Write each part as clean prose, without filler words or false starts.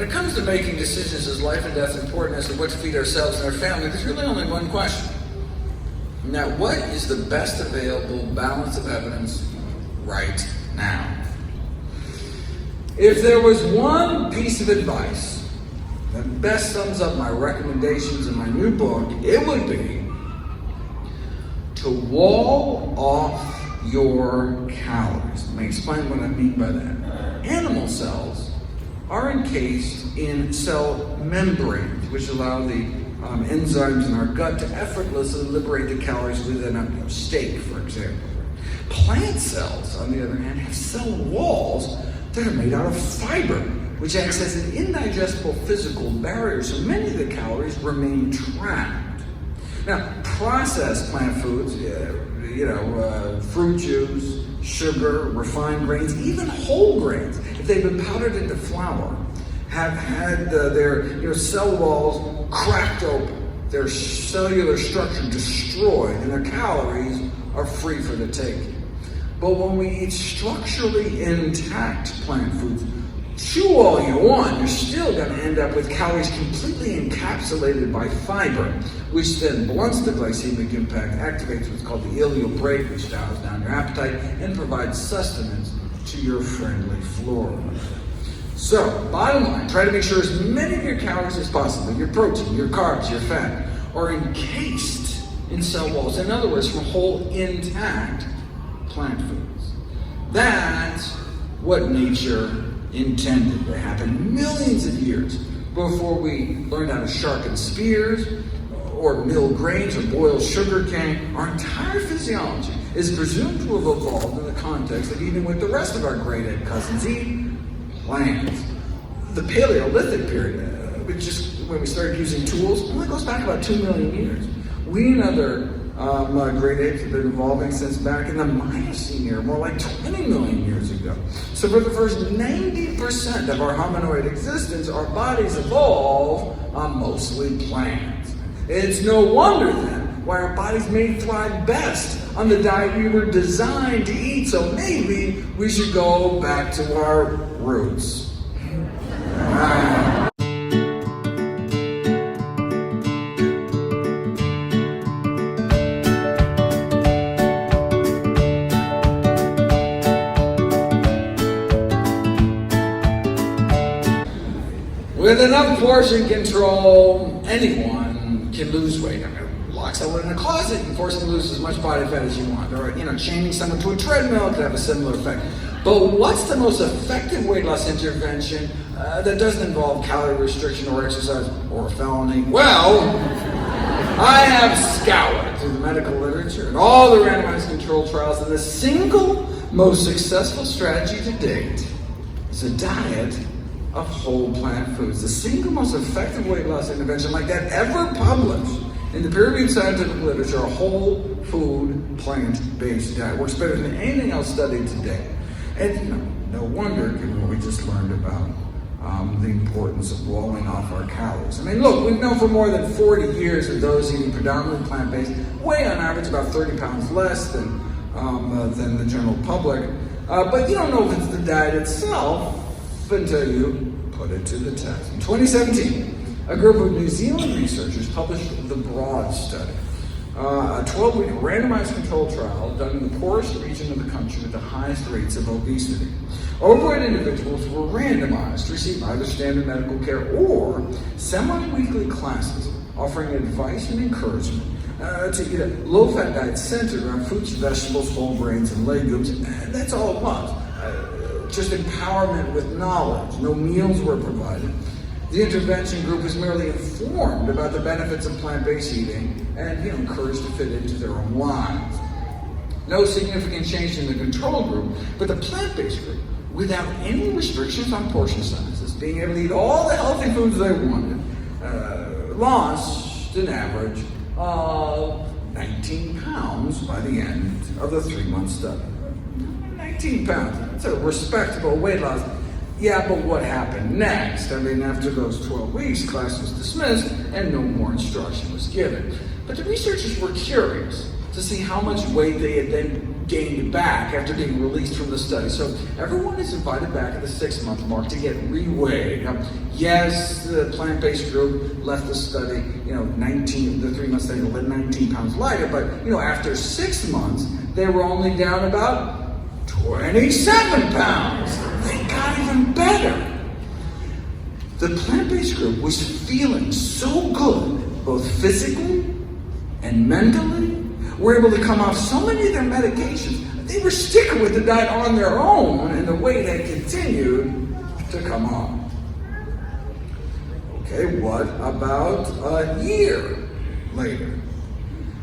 it comes to making decisions as life and death important as to what to feed ourselves and our family, there's really only one question. Now, what is the best available balance of evidence right now? If there was one piece of advice that best sums up my recommendations in my new book, it would be to wall off your calories. Let me explain what I mean by that. Animal cells are encased in cell membranes, which allow the enzymes in our gut to effortlessly liberate the calories within a steak, for example. Plant cells, on the other hand, have cell walls that are made out of fiber, which acts as an indigestible physical barrier, so many of the calories remain trapped. Now, processed plant foods, fruit juice, sugar, refined grains, even whole grains, if they've been powdered into flour, have had their cell walls cracked open, their cellular structure destroyed, and their calories are free for the taking. But when we eat structurally intact plant foods, chew all you want, you're still going to end up with calories completely encapsulated by fiber, which then blunts the glycemic impact, activates what's called the ileal brake, which dials down your appetite, and provides sustenance to your friendly flora. So, bottom line, try to make sure as many of your calories as possible, your protein, your carbs, your fat, are encased in cell walls. In other words, from whole, intact plant foods. That's what nature intended to happen millions of years before we learned how to sharpen spears or mill grains or boil sugar cane. Our entire physiology is presumed to have evolved in the context of eating what the rest of our great-ape cousins eat, plants. The Paleolithic period, which is when we started using tools, only goes back about 2 million years. We and other great apes have been evolving since back in the Miocene era, more like 20 million years ago. So for the first 90% of our hominoid existence, our bodies evolve on mostly plants. It's no wonder then why our bodies may thrive best on the diet we were designed to eat. So maybe we should go back to our roots. With enough portion control, anyone can lose weight. Lock someone in a closet and force them to lose as much body fat as you want. Or, chaining someone to a treadmill could have a similar effect. But what's the most effective weight loss intervention that doesn't involve calorie restriction or exercise or a felony? Well, I have scoured through the medical literature and all the randomized controlled trials, and the single most successful strategy to date is a diet of whole plant foods. The single most effective weight loss intervention like that ever published in the peer-reviewed scientific literature, a whole food, plant-based diet. Works better than anything else studied today. And no wonder, given what we just learned about the importance of walling off our calories. I mean, look, we've known for more than 40 years that those eating predominantly plant-based weigh on average about 30 pounds less than the general public. But you don't know if it's the diet itself until you put it to the test. In 2017, a group of New Zealand researchers published the BROAD study, a 12-week randomized controlled trial done in the poorest region of the country with the highest rates of obesity. Overweight individuals were randomized to receive either standard medical care or semi-weekly classes offering advice and encouragement to eat a low-fat diet centered around fruits, vegetables, whole grains, and legumes. And that's all it was. Just empowerment with knowledge. No meals were provided. The intervention group was merely informed about the benefits of plant-based eating and encouraged to fit into their own lives. No significant change in the control group, but the plant-based group, without any restrictions on portion sizes, being able to eat all the healthy foods they wanted, lost an average of 19 pounds by the end of the 3-month study. 19 pounds. That's a respectable weight loss. Yeah, but what happened next? I mean, after those 12 weeks, class was dismissed and no more instruction was given. But the researchers were curious to see how much weight they had then gained back after being released from the study. So everyone is invited back at the 6-month mark to get reweighed. Now, yes, the plant-based group left the study, the 3 months they were 19 pounds lighter, but after 6 months, they were only down about 27 pounds. They got even better. The plant-based group was feeling so good, both physically and mentally, were able to come off so many of their medications. They were sticking with the diet on their own, and the weight had continued to come off. Okay, what about a year later?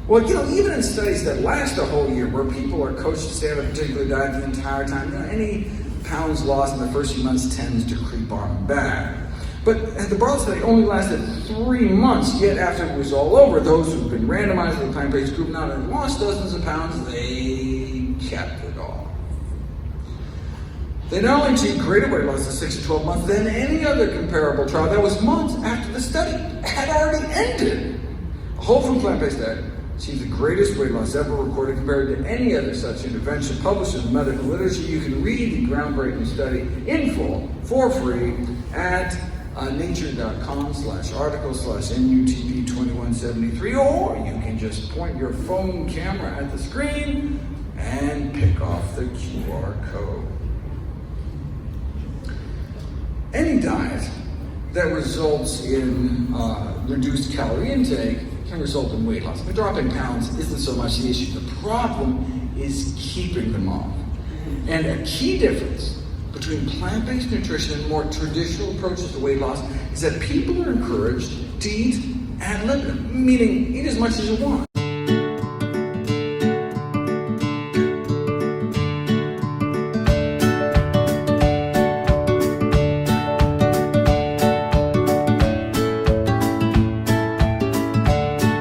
Well, even in studies that last a whole year, where people are coached to stay on a particular diet the entire time, any pounds lost in the first few months tends to creep on back. But the broad study only lasted 3 months, yet after it was all over, those who've been randomized to the plant-based group not only lost dozens of pounds, they kept it all. They not only achieved greater weight loss in 6 to 12 months than any other comparable trial that was months after the study had already ended. A whole food plant-based diet achieved the greatest weight loss ever recorded compared to any other such intervention published in medical literature. You can read the groundbreaking study in full for free at nature.com/article/NUTP2173, or you can just point your phone camera at the screen and pick off the QR code. Any diet that results in reduced calorie intake can result in weight loss. But dropping pounds isn't so much the issue. The problem is keeping them off. And a key difference between plant-based nutrition and more traditional approaches to weight loss is that people are encouraged to eat ad libitum, meaning eat as much as you want.